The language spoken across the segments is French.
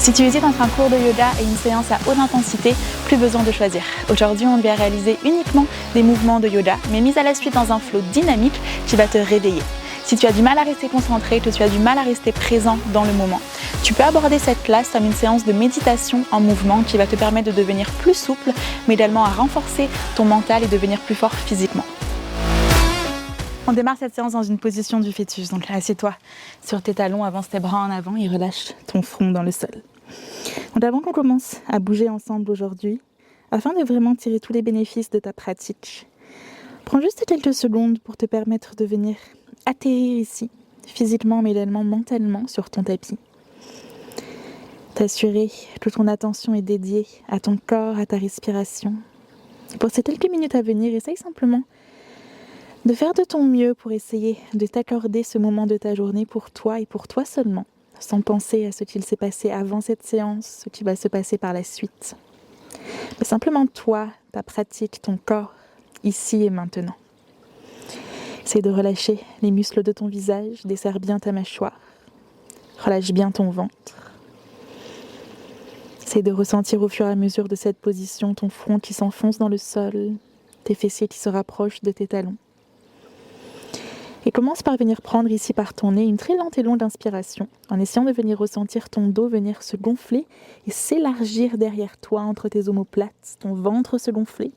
Si tu hésites entre un cours de yoga et une séance à haute intensité, plus besoin de choisir. Aujourd'hui, on va réaliser uniquement des mouvements de yoga, mais mis à la suite dans un flow dynamique qui va te réveiller. Si tu as du mal à rester concentré, que tu as du mal à rester présent dans le moment, tu peux aborder cette classe comme une séance de méditation en mouvement qui va te permettre de devenir plus souple, mais également à renforcer ton mental et devenir plus fort physiquement. On démarre cette séance dans une position du fœtus. Donc assieds-toi sur tes talons, avance tes bras en avant et relâche ton front dans le sol. Donc avant qu'on commence à bouger ensemble aujourd'hui, afin de vraiment tirer tous les bénéfices de ta pratique, prends juste quelques secondes pour te permettre de venir atterrir ici, physiquement mais également mentalement sur ton tapis. T'assurer que ton attention est dédiée à ton corps, à ta respiration. Pour ces quelques minutes à venir, essaye simplement de faire de ton mieux pour essayer de t'accorder ce moment de ta journée pour toi et pour toi seulement, sans penser à ce qu'il s'est passé avant cette séance, ce qui va se passer par la suite. Mais simplement toi, ta pratique, ton corps, ici et maintenant. Essaye de relâcher les muscles de ton visage, desserre bien ta mâchoire, relâche bien ton ventre. Essaye de ressentir au fur et à mesure de cette position ton front qui s'enfonce dans le sol, tes fessiers qui se rapprochent de tes talons. Et commence par venir prendre ici par ton nez une très lente et longue inspiration, en essayant de venir ressentir ton dos venir se gonfler et s'élargir derrière toi entre tes omoplates, ton ventre se gonfler.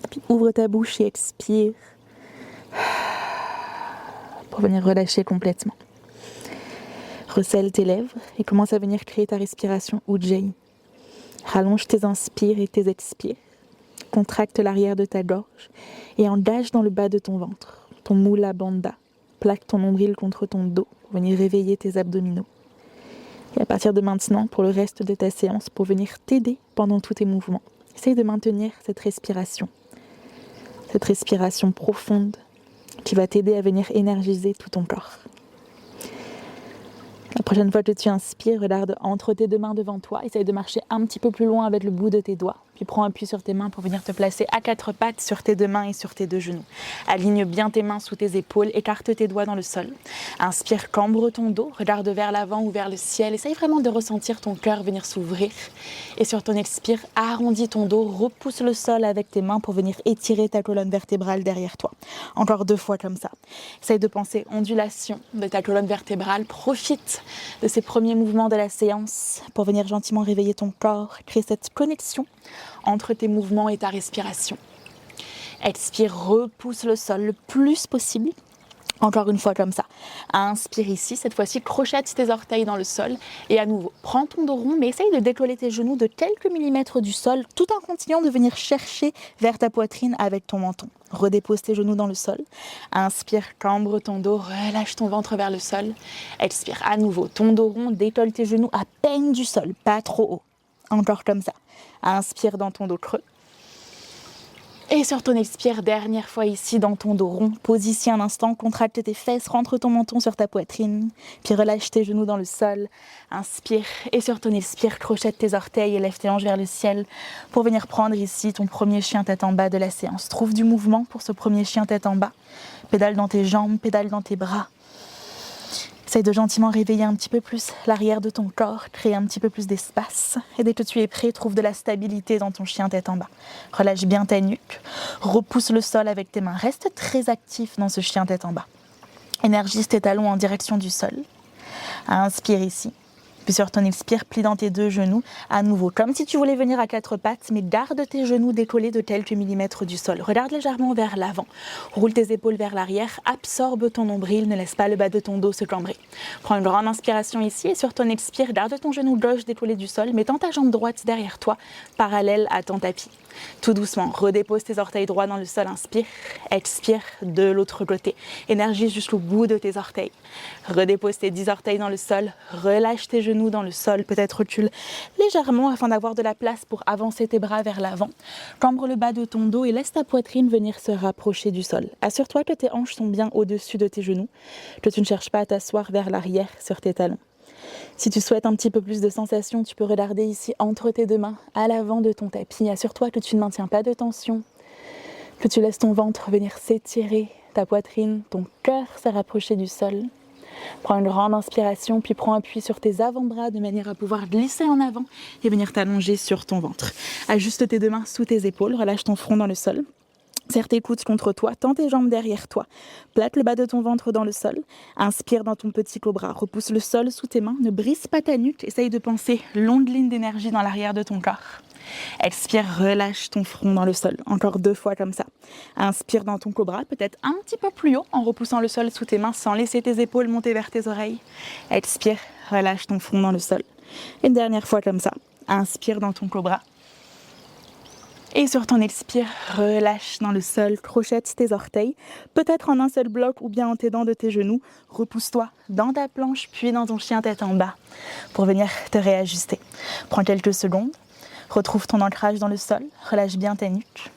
Puis ouvre ta bouche et expire pour venir relâcher complètement. Recèle tes lèvres et commence à venir créer ta respiration Ujjayi. Rallonge tes inspires et tes expires. Contracte l'arrière de ta gorge et engage dans le bas de ton ventre, ton Mula Bandha. Plaque ton nombril contre ton dos pour venir réveiller tes abdominaux. Et à partir de maintenant, pour le reste de ta séance, pour venir t'aider pendant tous tes mouvements, essaye de maintenir cette respiration profonde qui va t'aider à venir énergiser tout ton corps. La prochaine fois que tu inspires, regarde entre tes deux mains devant toi. Essaye de marcher un petit peu plus loin avec le bout de tes doigts. Puis prends appui sur tes mains pour venir te placer à quatre pattes sur tes deux mains et sur tes deux genoux. Aligne bien tes mains sous tes épaules, écarte tes doigts dans le sol. Inspire, cambre ton dos, regarde vers l'avant ou vers le ciel. Essaye vraiment de ressentir ton cœur venir s'ouvrir. Et sur ton expire, arrondis ton dos, repousse le sol avec tes mains pour venir étirer ta colonne vertébrale derrière toi. Encore 2 fois comme ça. Essaye de penser ondulation de ta colonne vertébrale. Profite de ces premiers mouvements de la séance pour venir gentiment réveiller ton corps, créer cette connexion entre tes mouvements et ta respiration. Expire, repousse le sol le plus possible. Encore une fois comme ça. Inspire ici, cette fois-ci, crochette tes orteils dans le sol. Et à nouveau, prends ton dos rond, mais essaye de décoller tes genoux de quelques millimètres du sol, tout en continuant de venir chercher vers ta poitrine avec ton menton. Redépose tes genoux dans le sol. Inspire, cambre ton dos, relâche ton ventre vers le sol. Expire à nouveau, ton dos rond, décolle tes genoux à peine du sol, pas trop haut. Encore comme ça. Inspire dans ton dos creux. Et sur ton expire, dernière fois ici dans ton dos rond, pose ici un instant, contracte tes fesses, rentre ton menton sur ta poitrine, puis relâche tes genoux dans le sol. Inspire et sur ton expire, crochette tes orteils et lève tes hanches vers le ciel pour venir prendre ici ton premier chien tête en bas de la séance. Trouve du mouvement pour ce premier chien tête en bas. Pédale dans tes jambes, pédale dans tes bras. Essaye de gentiment réveiller un petit peu plus l'arrière de ton corps, créer un petit peu plus d'espace. Et dès que tu es prêt, trouve de la stabilité dans ton chien tête en bas. Relâche bien ta nuque, repousse le sol avec tes mains. Reste très actif dans ce chien tête en bas. Énergise tes talons en direction du sol. Inspire ici. Puis sur ton expire, plie dans tes deux genoux, à nouveau, comme si tu voulais venir à 4 pattes, mais garde tes genoux décollés de quelques millimètres du sol. Regarde légèrement vers l'avant, roule tes épaules vers l'arrière, absorbe ton nombril, ne laisse pas le bas de ton dos se cambrer. Prends une grande inspiration ici et sur ton expire, garde ton genou gauche décollé du sol, mettant ta jambe droite derrière toi, parallèle à ton tapis. Tout doucement, redépose tes orteils droits dans le sol, inspire, expire de l'autre côté. Énergise jusqu'au bout de tes orteils. Redépose tes 10 orteils dans le sol, relâche tes genoux dans le sol, peut-être recule légèrement afin d'avoir de la place pour avancer tes bras vers l'avant. Cambre le bas de ton dos et laisse ta poitrine venir se rapprocher du sol. Assure-toi que tes hanches sont bien au-dessus de tes genoux, que tu ne cherches pas à t'asseoir vers l'arrière sur tes talons. Si tu souhaites un petit peu plus de sensation, tu peux regarder ici entre tes deux mains, à l'avant de ton tapis. Assure-toi que tu ne maintiens pas de tension, que tu laisses ton ventre venir s'étirer, ta poitrine, ton cœur se rapprocher du sol. Prends une grande inspiration, puis prends appui sur tes avant-bras de manière à pouvoir glisser en avant et venir t'allonger sur ton ventre. Ajuste tes deux mains sous tes épaules, relâche ton front dans le sol. Serre tes coudes contre toi, tends tes jambes derrière toi. Plate le bas de ton ventre dans le sol. Inspire dans ton petit cobra. Repousse le sol sous tes mains. Ne brise pas ta nuque. Essaye de penser longue ligne d'énergie dans l'arrière de ton corps. Expire, relâche ton front dans le sol. Encore 2 fois comme ça. Inspire dans ton cobra, peut-être un petit peu plus haut en repoussant le sol sous tes mains sans laisser tes épaules monter vers tes oreilles. Expire, relâche ton front dans le sol. Une dernière fois comme ça. Inspire dans ton cobra. Et sur ton expire, relâche dans le sol, crochette tes orteils, peut-être en un seul bloc ou bien en t'aidant de tes genoux. Repousse-toi dans ta planche, puis dans ton chien tête en bas pour venir te réajuster. Prends quelques secondes, retrouve ton ancrage dans le sol, relâche bien ta nuque.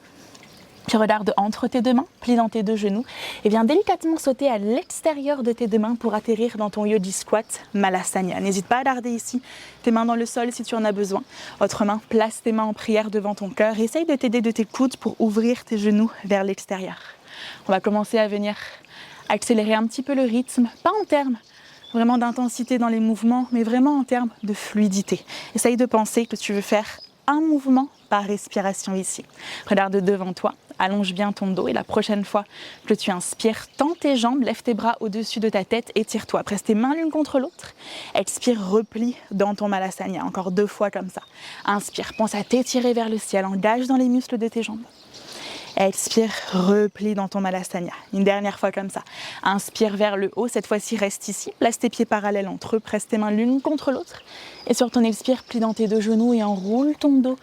Puis regarde entre tes deux mains, plie dans tes deux genoux et viens délicatement sauter à l'extérieur de tes deux mains pour atterrir dans ton yogi squat Malasana. N'hésite pas à garder ici tes mains dans le sol si tu en as besoin. Autrement, place tes mains en prière devant ton cœur. Essaye de t'aider de tes coudes pour ouvrir tes genoux vers l'extérieur. On va commencer à venir accélérer un petit peu le rythme, pas en termes vraiment d'intensité dans les mouvements, mais vraiment en termes de fluidité. Essaye de penser que tu veux faire un mouvement par respiration ici. Regarde devant toi, allonge bien ton dos et la prochaine fois que tu inspires, tends tes jambes, lève tes bras au-dessus de ta tête, étire-toi. Presse tes mains l'une contre l'autre. Expire, replie dans ton Malasana. Encore 2 fois comme ça. Inspire, pense à t'étirer vers le ciel, engage dans les muscles de tes jambes. Expire, replie dans ton Malasana. Une dernière fois comme ça. Inspire vers le haut, cette fois-ci reste ici. Place tes pieds parallèles entre eux, presse tes mains l'une contre l'autre. Et sur ton expire, plie dans tes deux genoux et enroule ton dos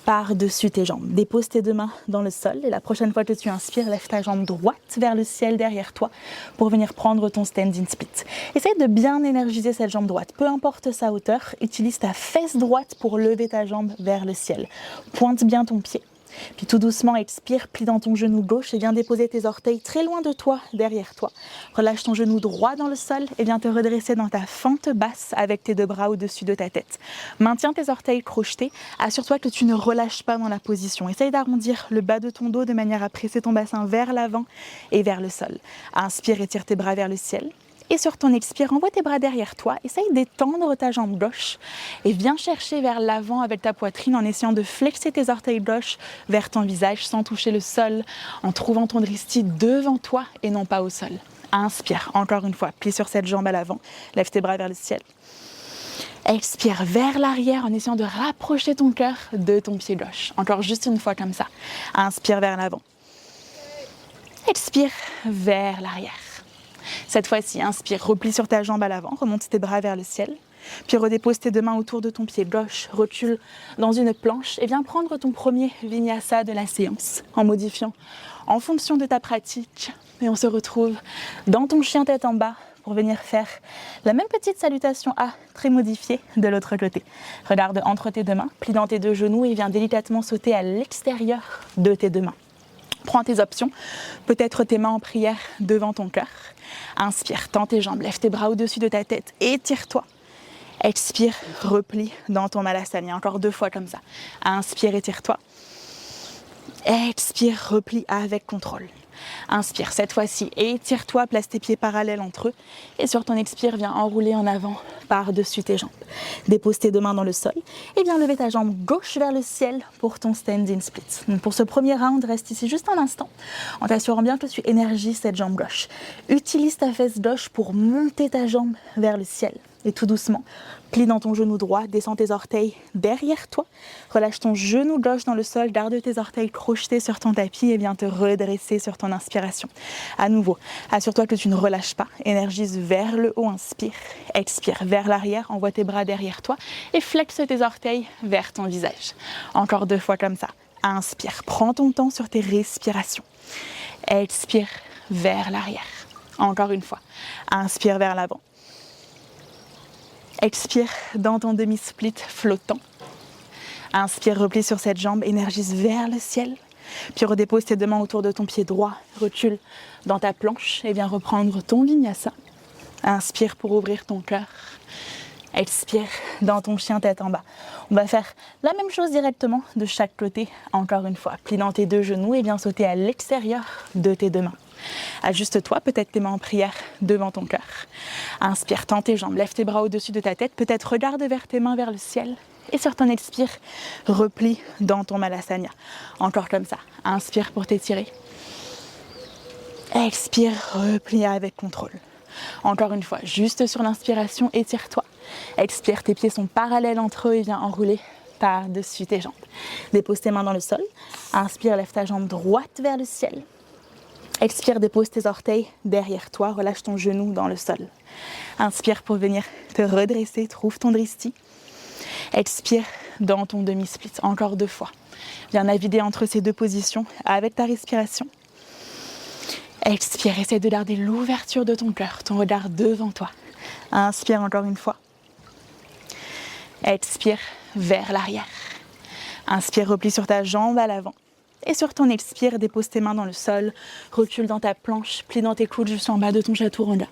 par-dessus tes jambes. Dépose tes deux mains dans le sol et la prochaine fois que tu inspires, lève ta jambe droite vers le ciel derrière toi pour venir prendre ton standing split. Essaye de bien énergiser cette jambe droite, peu importe sa hauteur. Utilise ta fesse droite pour lever ta jambe vers le ciel. Pointe bien ton pied. Puis tout doucement, expire, plie dans ton genou gauche et viens déposer tes orteils très loin de toi, derrière toi. Relâche ton genou droit dans le sol et viens te redresser dans ta fente basse avec tes deux bras au-dessus de ta tête. Maintiens tes orteils crochetés. Assure-toi que tu ne relâches pas dans la position. Essaye d'arrondir le bas de ton dos de manière à presser ton bassin vers l'avant et vers le sol. Inspire, étire tes bras vers le ciel. Et sur ton expire, envoie tes bras derrière toi, essaye d'étendre ta jambe gauche et viens chercher vers l'avant avec ta poitrine en essayant de flexer tes orteils gauche vers ton visage sans toucher le sol, en trouvant ton dristi devant toi et non pas au sol. Inspire, encore une fois, plie sur cette jambe à l'avant, lève tes bras vers le ciel. Expire vers l'arrière en essayant de rapprocher ton cœur de ton pied gauche. Encore juste une fois comme ça. Inspire vers l'avant. Expire vers l'arrière. Cette fois-ci, inspire, replie sur ta jambe à l'avant, remonte tes bras vers le ciel, puis redépose tes deux mains autour de ton pied gauche, recule dans une planche et viens prendre ton premier vinyasa de la séance en modifiant en fonction de ta pratique. Et on se retrouve dans ton chien tête en bas pour venir faire la même petite salutation A très modifiée de l'autre côté. Regarde entre tes deux mains, plie dans tes deux genoux et viens délicatement sauter à l'extérieur de tes deux mains. Prends tes options, peut-être tes mains en prière devant ton cœur. Inspire, tends tes jambes, lève tes bras au-dessus de ta tête, étire-toi. Expire, replie dans ton Malasana. Encore 2 fois comme ça. Inspire, étire-toi. Expire, replie avec contrôle. Inspire, cette fois-ci, étire-toi, place tes pieds parallèles entre eux. Et sur ton expire, viens enrouler en avant par-dessus tes jambes. Dépose tes deux mains dans le sol et viens lever ta jambe gauche vers le ciel pour ton standing split. Donc pour ce premier round, reste ici juste un instant en t'assurant bien que tu énergises cette jambe gauche. Utilise ta fesse gauche pour monter ta jambe vers le ciel. Et tout doucement, plie dans ton genou droit, descends tes orteils derrière toi, relâche ton genou gauche dans le sol, garde tes orteils crochetés sur ton tapis et viens te redresser sur ton inspiration. À nouveau, assure-toi que tu ne relâches pas, énergise vers le haut, inspire, expire vers l'arrière, envoie tes bras derrière toi et flexe tes orteils vers ton visage. Encore 2 fois comme ça. Inspire, prends ton temps sur tes respirations. Expire vers l'arrière. Encore une fois. Inspire vers l'avant. Expire dans ton demi-split flottant. Inspire, replie sur cette jambe, énergise vers le ciel. Puis redépose tes deux mains autour de ton pied droit. Recule dans ta planche et viens reprendre ton vinyasa. Inspire pour ouvrir ton cœur. Expire dans ton chien tête en bas. On va faire la même chose directement de chaque côté. Encore une fois, plie dans tes deux genoux et viens sauter à l'extérieur de tes deux mains. Ajuste-toi, peut-être tes mains en prière devant ton cœur. Inspire, tends tes jambes, lève tes bras au-dessus de ta tête, peut-être regarde vers tes mains vers le ciel. Et sur ton expire, replie dans ton Malasana. Encore comme ça. Inspire pour t'étirer. Expire, replie avec contrôle. Encore une fois, juste sur l'inspiration, étire-toi. Expire, tes pieds sont parallèles entre eux et viens enrouler par-dessus tes jambes. Dépose tes mains dans le sol. Inspire, lève ta jambe droite vers le ciel. Expire, dépose tes orteils derrière toi, relâche ton genou dans le sol. Inspire pour venir te redresser, trouve ton dristi. Expire dans ton demi-split, encore 2 fois. Viens naviguer entre ces 2 positions avec ta respiration. Expire, essaie de garder l'ouverture de ton cœur, ton regard devant toi. Inspire encore une fois. Expire vers l'arrière. Inspire, replie sur ta jambe à l'avant. Et sur ton expire, dépose tes mains dans le sol, recule dans ta planche, plie dans tes coudes jusqu'en bas de ton chaturanga.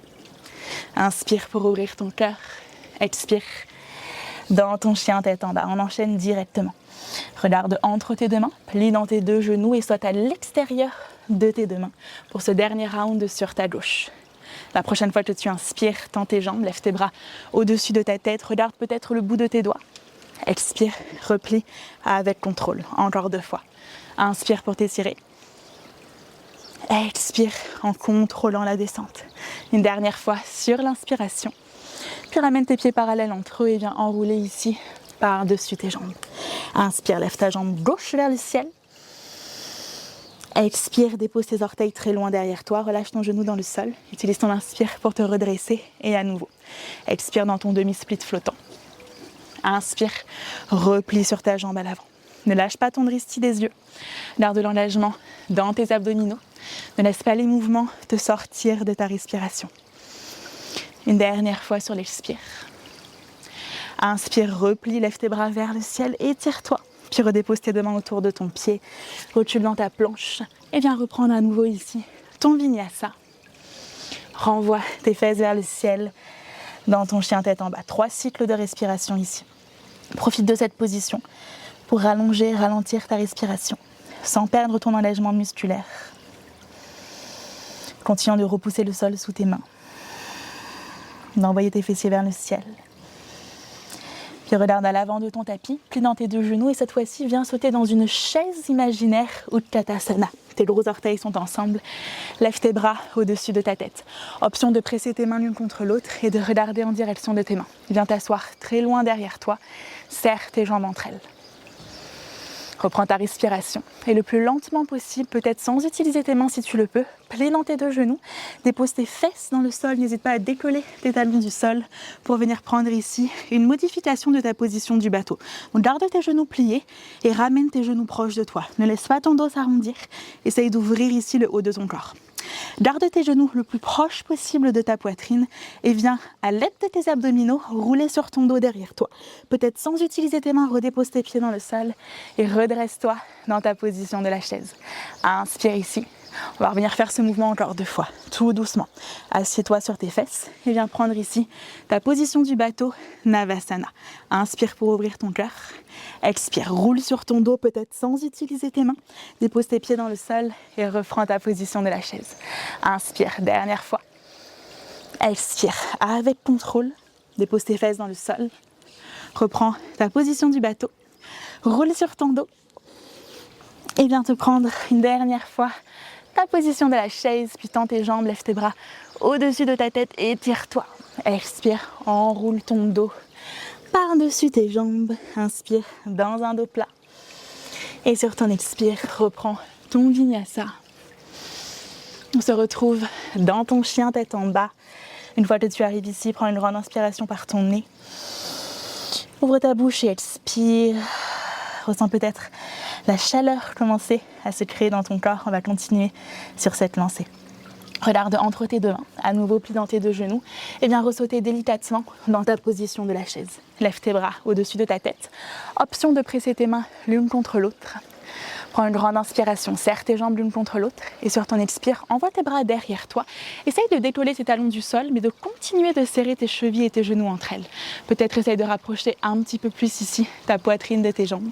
Inspire pour ouvrir ton cœur. Expire dans ton chien tête en bas. On enchaîne directement. Regarde entre tes 2 mains, plie dans tes 2 genoux et saute à l'extérieur de tes 2 mains pour ce dernier round sur ta gauche. La prochaine fois que tu inspires, tends tes jambes, lève tes bras au-dessus de ta tête, regarde peut-être le bout de tes doigts. Expire, replie avec contrôle. Encore 2 fois. Inspire pour t'étirer. Expire en contrôlant la descente. Une dernière fois sur l'inspiration. Puis ramène tes pieds parallèles entre eux et viens enrouler ici par-dessus tes jambes. Inspire, lève ta jambe gauche vers le ciel. Expire, dépose tes orteils très loin derrière toi, relâche ton genou dans le sol. Utilise ton inspire pour te redresser et à nouveau. Expire dans ton demi-split flottant. Inspire, replie sur ta jambe à l'avant. Ne lâche pas ton dristi des yeux. Garde l'engagement dans tes abdominaux. Ne laisse pas les mouvements te sortir de ta respiration. Une dernière fois sur l'expire. Inspire, replie, lève tes bras vers le ciel, étire-toi. Puis redépose tes 2 mains autour de ton pied, recule dans ta planche et viens reprendre à nouveau ici ton vinyasa. Renvoie tes fesses vers le ciel dans ton chien tête en bas. 3 cycles de respiration ici. Profite de cette position pour rallonger, ralentir ta respiration sans perdre ton engagement musculaire. Continuant de repousser le sol sous tes mains, d'envoyer tes fessiers vers le ciel. Puis regarde à l'avant de ton tapis, plie dans tes 2 genoux et cette fois-ci, viens sauter dans une chaise imaginaire Utkatasana. Tes gros orteils sont ensemble, lève tes bras au-dessus de ta tête. Option de presser tes mains l'une contre l'autre et de regarder en direction de tes mains. Viens t'asseoir très loin derrière toi, serre tes jambes entre elles. Reprends ta respiration et le plus lentement possible, peut-être sans utiliser tes mains si tu le peux, plie dans tes 2 genoux, dépose tes fesses dans le sol, n'hésite pas à décoller tes talons du sol pour venir prendre ici une modification de ta position du bateau. Donc garde tes genoux pliés et ramène tes genoux proches de toi. Ne laisse pas ton dos s'arrondir, essaye d'ouvrir ici le haut de ton corps. Garde tes genoux le plus proche possible de ta poitrine et viens, à l'aide de tes abdominaux, rouler sur ton dos derrière toi. Peut-être sans utiliser tes mains, redépose tes pieds dans le sol et redresse-toi dans ta position de la chaise. Inspire ici. On va revenir faire ce mouvement encore 2 fois, tout doucement. Assieds-toi sur tes fesses et viens prendre ici ta position du bateau, Navasana. Inspire pour ouvrir ton cœur. Expire, roule sur ton dos, peut-être sans utiliser tes mains. Dépose tes pieds dans le sol et reprends ta position de la chaise. Inspire, dernière fois. Expire, avec contrôle. Dépose tes fesses dans le sol. Reprends ta position du bateau. Roule sur ton dos. Et viens te prendre une dernière fois ta position de la chaise, puis tends tes jambes, lève tes bras au-dessus de ta tête et étire-toi. Expire, enroule ton dos par-dessus tes jambes. Inspire dans un dos plat. Et sur ton expire, reprends ton vinyasa. On se retrouve dans ton chien tête en bas. Une fois que tu arrives ici, prends une grande inspiration par ton nez. Ouvre ta bouche et expire. Ressens peut-être la chaleur commencer à se créer dans ton corps. On va continuer sur cette lancée. Regarde entre tes 2 mains, à nouveau plie dans tes 2 genoux et viens ressauter délicatement dans ta position de la chaise. Lève tes bras au-dessus de ta tête. Option de presser tes mains l'une contre l'autre. Prends une grande inspiration, serre tes jambes l'une contre l'autre et sur ton expire, envoie tes bras derrière toi. Essaye de décoller tes talons du sol, mais de continuer de serrer tes chevilles et tes genoux entre elles. Peut-être essaye de rapprocher un petit peu plus ici ta poitrine de tes jambes.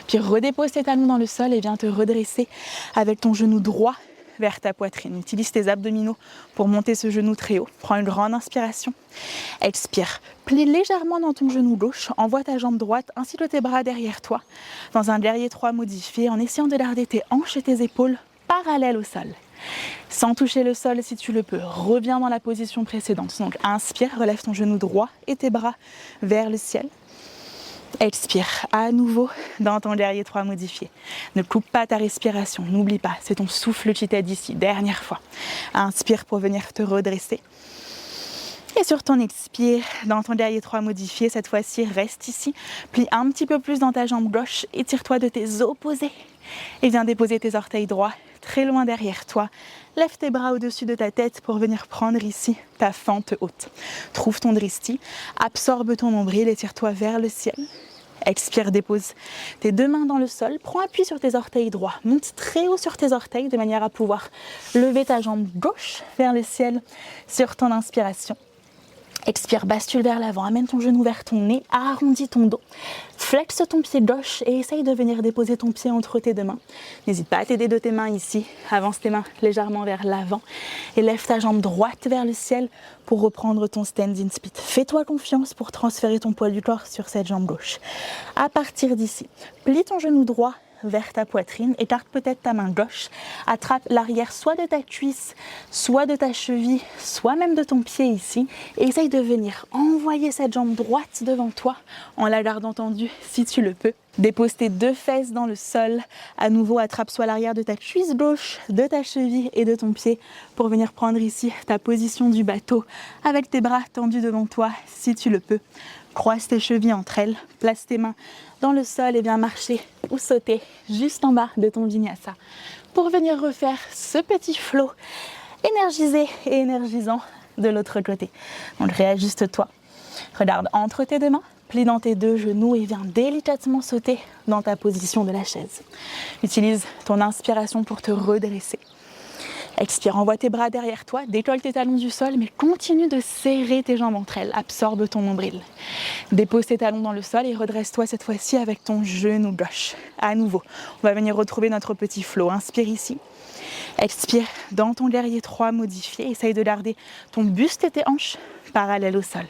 Puis redépose tes talons dans le sol et viens te redresser avec ton genou droit vers ta poitrine. Utilise tes abdominaux pour monter ce genou très haut. Prends une grande inspiration. Expire. Plie légèrement dans ton genou gauche. Envoie ta jambe droite ainsi que tes bras derrière toi dans un guerrier 3 modifié en essayant de garder tes hanches et tes épaules parallèles au sol. Sans toucher le sol si tu le peux. Reviens dans la position précédente. Donc inspire, relève ton genou droit et tes bras vers le ciel. Expire à nouveau dans ton guerrier 3 modifié. Ne coupe pas ta respiration, n'oublie pas, c'est ton souffle qui t'aide ici. Dernière fois. Inspire pour venir te redresser. Et sur ton expire, dans ton guerrier 3 modifié, cette fois-ci, reste ici. Plie un petit peu plus dans ta jambe gauche, étire-toi de tes opposés. Et viens déposer tes orteils droits très loin derrière toi. Lève tes bras au-dessus de ta tête pour venir prendre ici ta fente haute. Trouve ton dristi, absorbe ton nombril et tire-toi vers le ciel. Expire, dépose tes deux mains dans le sol, prends appui sur tes orteils droits, monte très haut sur tes orteils de manière à pouvoir lever ta jambe gauche vers le ciel sur ton inspiration. Expire, bascule vers l'avant, amène ton genou vers ton nez, arrondis ton dos, flexe ton pied gauche et essaye de venir déposer ton pied entre tes deux mains. N'hésite pas à t'aider de tes mains ici, avance tes mains légèrement vers l'avant et lève ta jambe droite vers le ciel pour reprendre ton standing split. Fais-toi confiance pour transférer ton poids du corps sur cette jambe gauche. À partir d'ici, plie ton genou droit vers ta poitrine, écarte peut-être ta main gauche, attrape l'arrière soit de ta cuisse, soit de ta cheville, soit même de ton pied ici, et essaye de venir envoyer cette jambe droite devant toi, en la gardant tendue si tu le peux. Dépose tes deux fesses dans le sol, à nouveau attrape soit l'arrière de ta cuisse gauche, de ta cheville et de ton pied, pour venir prendre ici ta position du bateau, avec tes bras tendus devant toi si tu le peux. Croise tes chevilles entre elles, place tes mains dans le sol et viens marcher ou sauter juste en bas de ton vinyasa pour venir refaire ce petit flow énergisé et énergisant de l'autre côté. Donc réajuste-toi, regarde entre tes deux mains, plie dans tes deux genoux et viens délicatement sauter dans ta position de la chaise. Utilise ton inspiration pour te redresser. Expire, envoie tes bras derrière toi, décolle tes talons du sol, mais continue de serrer tes jambes entre elles, absorbe ton nombril. Dépose tes talons dans le sol et redresse-toi cette fois-ci avec ton genou gauche. À nouveau, on va venir retrouver notre petit flow. Inspire ici. Expire dans ton guerrier 3 modifié. Essaye de garder ton buste et tes hanches parallèles au sol.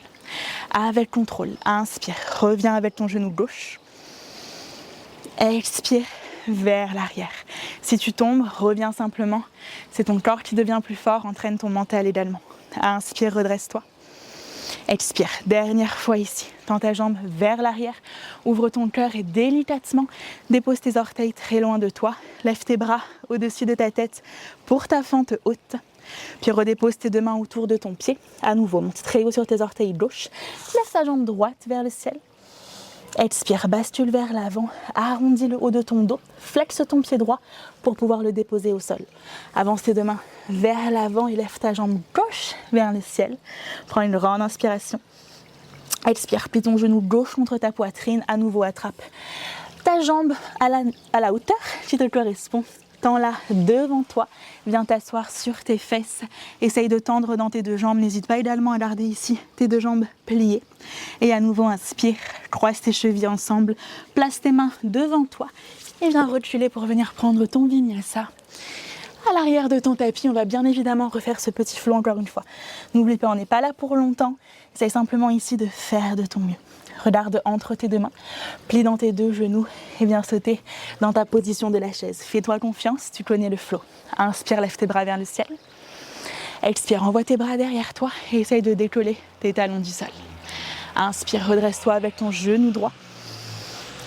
Avec contrôle, inspire, reviens avec ton genou gauche. Expire vers l'arrière. Si tu tombes, reviens simplement. C'est ton corps qui devient plus fort, entraîne ton mental également. Inspire, redresse-toi. Expire, dernière fois ici. Tends ta jambe vers l'arrière, ouvre ton cœur et délicatement dépose tes orteils très loin de toi. Lève tes bras au-dessus de ta tête pour ta fente haute. Puis redépose tes deux mains autour de ton pied. À nouveau, monte très haut sur tes orteils gauche. Laisse ta jambe droite vers le ciel. Expire, bascule vers l'avant, arrondis le haut de ton dos, flexe ton pied droit pour pouvoir le déposer au sol. Avance tes deux mains vers l'avant et lève ta jambe gauche vers le ciel. Prends une grande inspiration. Expire, plie ton genou gauche contre ta poitrine. À nouveau, attrape ta jambe à la hauteur qui te correspond. Tends-la devant toi, viens t'asseoir sur tes fesses, essaye de tendre dans tes deux jambes, n'hésite pas également à garder ici tes deux jambes pliées. Et à nouveau inspire, croise tes chevilles ensemble, place tes mains devant toi et viens reculer pour venir prendre ton vinyasa. À l'arrière de ton tapis, on va bien évidemment refaire ce petit flow encore une fois. N'oublie pas, on n'est pas là pour longtemps, essaye simplement ici de faire de ton mieux. Regarde entre tes deux mains, plie dans tes deux genoux et viens sauter dans ta position de la chaise. Fais-toi confiance, tu connais le flow. Inspire, lève tes bras vers le ciel. Expire, envoie tes bras derrière toi et essaye de décoller tes talons du sol. Inspire, redresse-toi avec ton genou droit.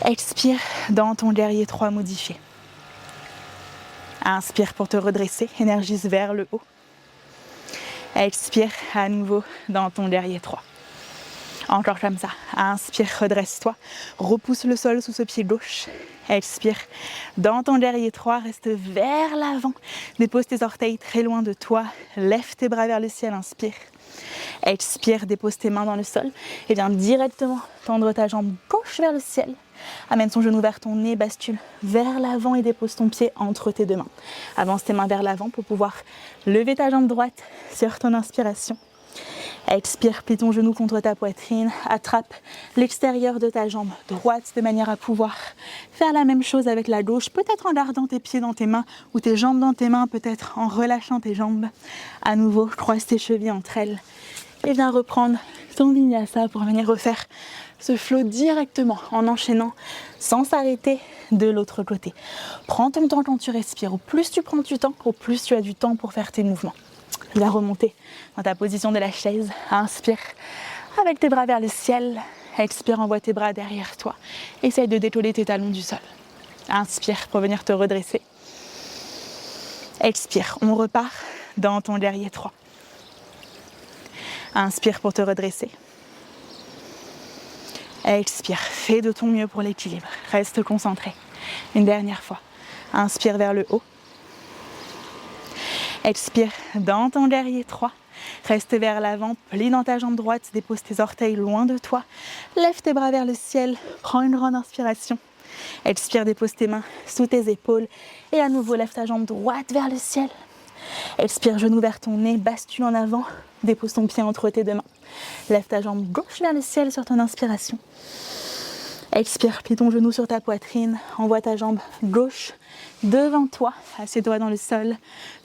Expire dans ton guerrier 3 modifié. Inspire pour te redresser, énergise vers le haut. Expire à nouveau dans ton guerrier 3. Encore comme ça. Inspire, redresse-toi. Repousse le sol sous ce pied gauche. Expire. Dans ton guerrier 3, reste vers l'avant. Dépose tes orteils très loin de toi. Lève tes bras vers le ciel. Inspire. Expire, dépose tes mains dans le sol. Et viens directement tendre ta jambe gauche vers le ciel. Amène ton genou vers ton nez, bascule vers l'avant et dépose ton pied entre tes deux mains. Avance tes mains vers l'avant pour pouvoir lever ta jambe droite sur ton inspiration. Expire, plie ton genou contre ta poitrine, attrape l'extérieur de ta jambe droite de manière à pouvoir faire la même chose avec la gauche, peut-être en gardant tes pieds dans tes mains ou tes jambes dans tes mains, peut-être en relâchant tes jambes. À nouveau, croise tes chevilles entre elles et viens reprendre ton vinyasa pour venir refaire ce flow directement en enchaînant sans s'arrêter de l'autre côté. Prends ton temps quand tu respires. Au plus tu prends du temps, au plus tu as du temps pour faire tes mouvements. Viens remonter dans ta position de la chaise. Inspire avec tes bras vers le ciel. Expire, envoie tes bras derrière toi. Essaye de décoller tes talons du sol. Inspire pour venir te redresser. Expire, on repart dans ton guerrier 3. Inspire pour te redresser. Expire, fais de ton mieux pour l'équilibre. Reste concentré. Une dernière fois. Inspire vers le haut. Expire dans ton guerrier 3. Reste vers l'avant, plie dans ta jambe droite, dépose tes orteils loin de toi. Lève tes bras vers le ciel, prends une grande inspiration. Expire, dépose tes mains sous tes épaules et à nouveau lève ta jambe droite vers le ciel. Expire, genou vers ton nez, bascule en avant, dépose ton pied entre tes deux mains. Lève ta jambe gauche vers le ciel sur ton inspiration. Expire, plie ton genou sur ta poitrine, envoie ta jambe gauche devant toi, assieds-toi dans le sol,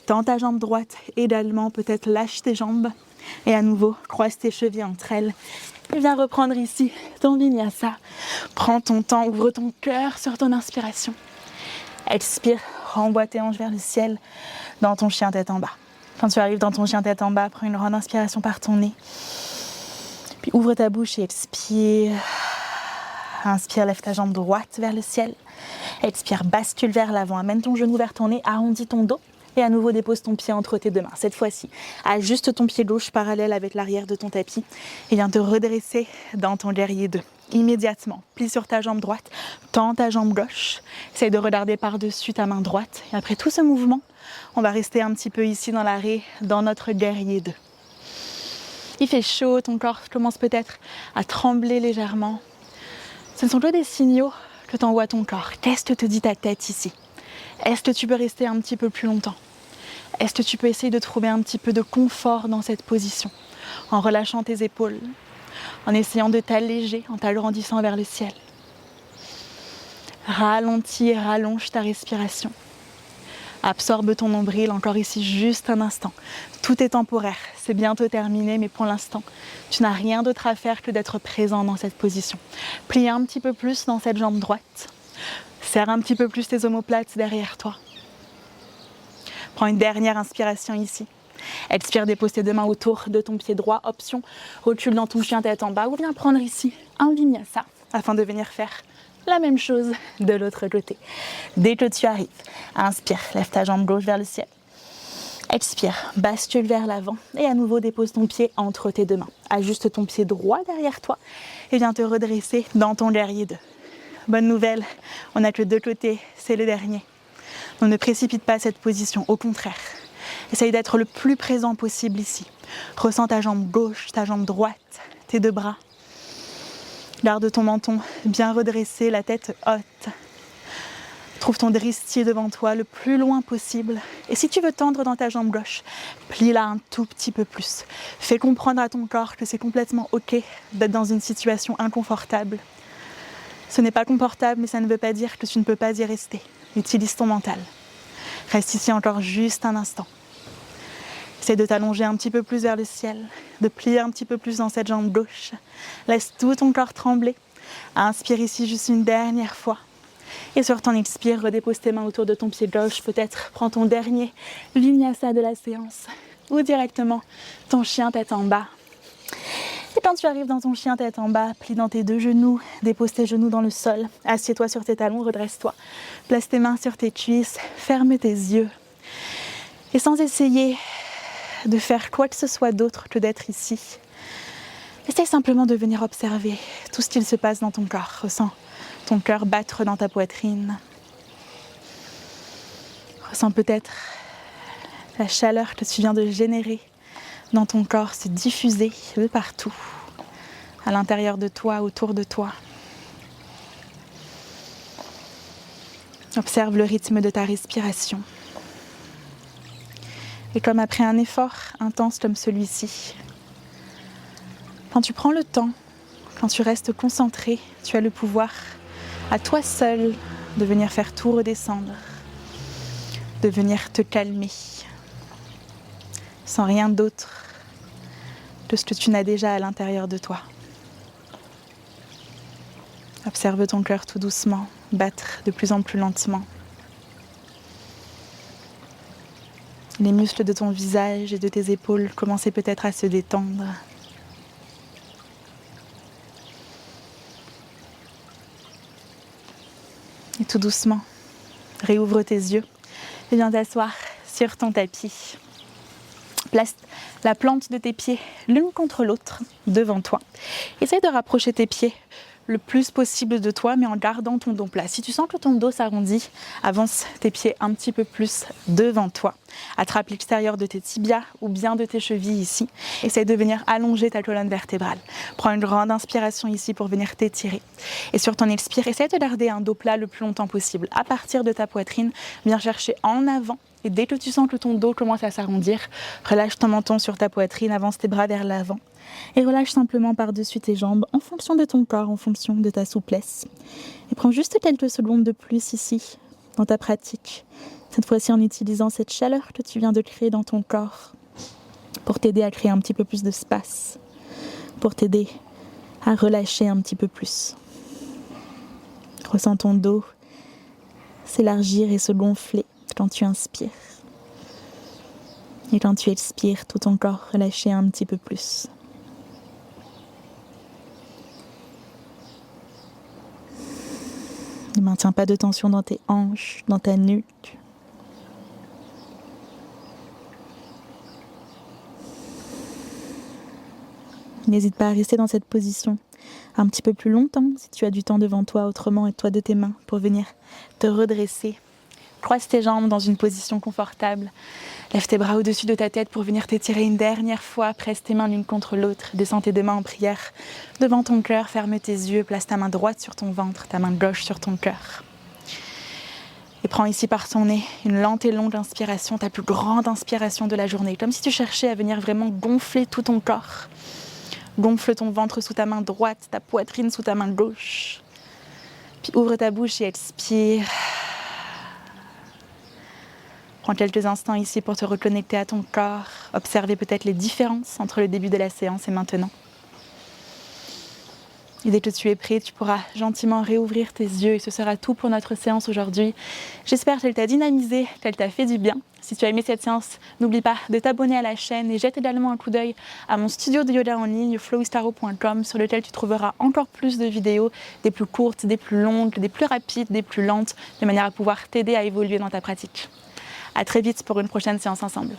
tends ta jambe droite également, peut-être lâche tes jambes et à nouveau croise tes chevilles entre elles et viens reprendre ici ton vinyasa. Prends ton temps, ouvre ton cœur sur ton inspiration. Expire, renvoie tes hanches vers le ciel dans ton chien tête en bas. Quand tu arrives dans ton chien tête en bas, prends une grande inspiration par ton nez, puis ouvre ta bouche et expire. Inspire, lève ta jambe droite vers le ciel. Expire, bascule vers l'avant, amène ton genou vers ton nez, arrondis ton dos et à nouveau dépose ton pied entre tes deux mains. Cette fois-ci, ajuste ton pied gauche parallèle avec l'arrière de ton tapis et viens te redresser dans ton guerrier 2. Immédiatement, plie sur ta jambe droite, tends ta jambe gauche, essaye de regarder par-dessus ta main droite. Et après tout ce mouvement, on va rester un petit peu ici dans l'arrêt, dans notre guerrier 2. Il fait chaud, ton corps commence peut-être à trembler légèrement. Ce ne sont que des signaux que t'envoie ton corps. Qu'est-ce que te dit ta tête ici? Est-ce que tu peux rester un petit peu plus longtemps? Est-ce que tu peux essayer de trouver un petit peu de confort dans cette position, en relâchant tes épaules, en essayant de t'alléger, en t'agrandissant vers le ciel? Ralentis et rallonge ta respiration. Absorbe ton nombril, encore ici, juste un instant. Tout est temporaire, c'est bientôt terminé, mais pour l'instant, tu n'as rien d'autre à faire que d'être présent dans cette position. Plie un petit peu plus dans cette jambe droite. Serre un petit peu plus tes omoplates derrière toi. Prends une dernière inspiration ici. Expire, dépose tes deux mains autour de ton pied droit. Option, recule dans ton chien tête en bas ou viens prendre ici un vinyasa afin de venir faire la même chose de l'autre côté. Dès que tu arrives, inspire, lève ta jambe gauche vers le ciel. Expire, bascule vers l'avant et à nouveau dépose ton pied entre tes deux mains. Ajuste ton pied droit derrière toi et viens te redresser dans ton guerrier 2. Bonne nouvelle, on n'a que deux côtés, c'est le dernier. Donc ne précipite pas cette position, au contraire. Essaye d'être le plus présent possible ici. Ressens ta jambe gauche, ta jambe droite, tes deux bras. Garde ton menton bien redressé, la tête haute. Trouve ton dristier devant toi le plus loin possible. Et si tu veux tendre dans ta jambe gauche, plie-la un tout petit peu plus. Fais comprendre à ton corps que c'est complètement OK d'être dans une situation inconfortable. Ce n'est pas confortable, mais ça ne veut pas dire que tu ne peux pas y rester. Utilise ton mental. Reste ici encore juste un instant. Essaie de t'allonger un petit peu plus vers le ciel, de plier un petit peu plus dans cette jambe gauche. Laisse tout ton corps trembler. Inspire ici juste une dernière fois. Et sur ton expire, redépose tes mains autour de ton pied gauche. Peut-être prends ton dernier vinyasa de la séance ou directement ton chien tête en bas. Et quand tu arrives dans ton chien tête en bas, plie dans tes deux genoux, dépose tes genoux dans le sol, assieds-toi sur tes talons, redresse-toi. Place tes mains sur tes cuisses, ferme tes yeux. Et sans essayer de faire quoi que ce soit d'autre que d'être ici, essaye simplement de venir observer tout ce qu'il se passe dans ton corps. Ressens ton cœur battre dans ta poitrine. Ressens peut-être la chaleur que tu viens de générer dans ton corps se diffuser de partout, à l'intérieur de toi, autour de toi. Observe le rythme de ta respiration. Et comme après un effort intense comme celui-ci, Quand tu prends le temps, quand tu restes concentré, tu as le pouvoir, à toi seul, de venir faire tout redescendre, de venir te calmer, sans rien d'autre de ce que tu n'as déjà à l'intérieur de toi. Observe ton cœur tout doucement, battre de plus en plus lentement. Les muscles de ton visage et de tes épaules commencent peut-être à se détendre. Et tout doucement, réouvre tes yeux et viens t'asseoir sur ton tapis. Place la plante de tes pieds l'une contre l'autre devant toi. Essaye de rapprocher tes pieds le plus possible de toi, mais en gardant ton dos plat. Si tu sens que ton dos s'arrondit, avance tes pieds un petit peu plus devant toi. Attrape l'extérieur de tes tibias ou bien de tes chevilles ici. Essaye de venir allonger ta colonne vertébrale. Prends une grande inspiration ici pour venir t'étirer. Et sur ton expire, essaye de garder un dos plat le plus longtemps possible. À partir de ta poitrine, viens chercher en avant. Et dès que tu sens que ton dos commence à s'arrondir, relâche ton menton sur ta poitrine, avance tes bras vers l'avant. Et relâche simplement par-dessus tes jambes en fonction de ton corps, en fonction de ta souplesse. Et prends juste quelques secondes de plus ici, dans ta pratique. Cette fois-ci en utilisant cette chaleur que tu viens de créer dans ton corps pour t'aider à créer un petit peu plus d'espace, pour t'aider à relâcher un petit peu plus. Ressens ton dos s'élargir et se gonfler quand tu inspires. Et quand tu expires, tout ton corps relâcher un petit peu plus. Ne maintiens pas de tension dans tes hanches, dans ta nuque. N'hésite pas à rester dans cette position un petit peu plus longtemps si tu as du temps devant toi, autrement aide-toi de tes mains pour venir te redresser. Croise tes jambes dans une position confortable. Lève tes bras au-dessus de ta tête pour venir t'étirer une dernière fois. Presse tes mains l'une contre l'autre. Descends tes deux mains en prière devant ton cœur. Ferme tes yeux. Place ta main droite sur ton ventre, ta main gauche sur ton cœur. Et prends ici par ton nez une lente et longue inspiration, ta plus grande inspiration de la journée. Comme si tu cherchais à venir vraiment gonfler tout ton corps. Gonfle ton ventre sous ta main droite, ta poitrine sous ta main gauche. Puis ouvre ta bouche et expire. Prends quelques instants ici pour te reconnecter à ton corps, observer peut-être les différences entre le début de la séance et maintenant. Et dès que tu es prêt, tu pourras gentiment réouvrir tes yeux et ce sera tout pour notre séance aujourd'hui. J'espère qu'elle t'a dynamisé, qu'elle t'a fait du bien. Si tu as aimé cette séance, n'oublie pas de t'abonner à la chaîne et jette également un coup d'œil à mon studio de yoga en ligne, flowistaro.com, sur lequel tu trouveras encore plus de vidéos, des plus courtes, des plus longues, des plus rapides, des plus lentes, de manière à pouvoir t'aider à évoluer dans ta pratique. À très vite pour une prochaine séance ensemble.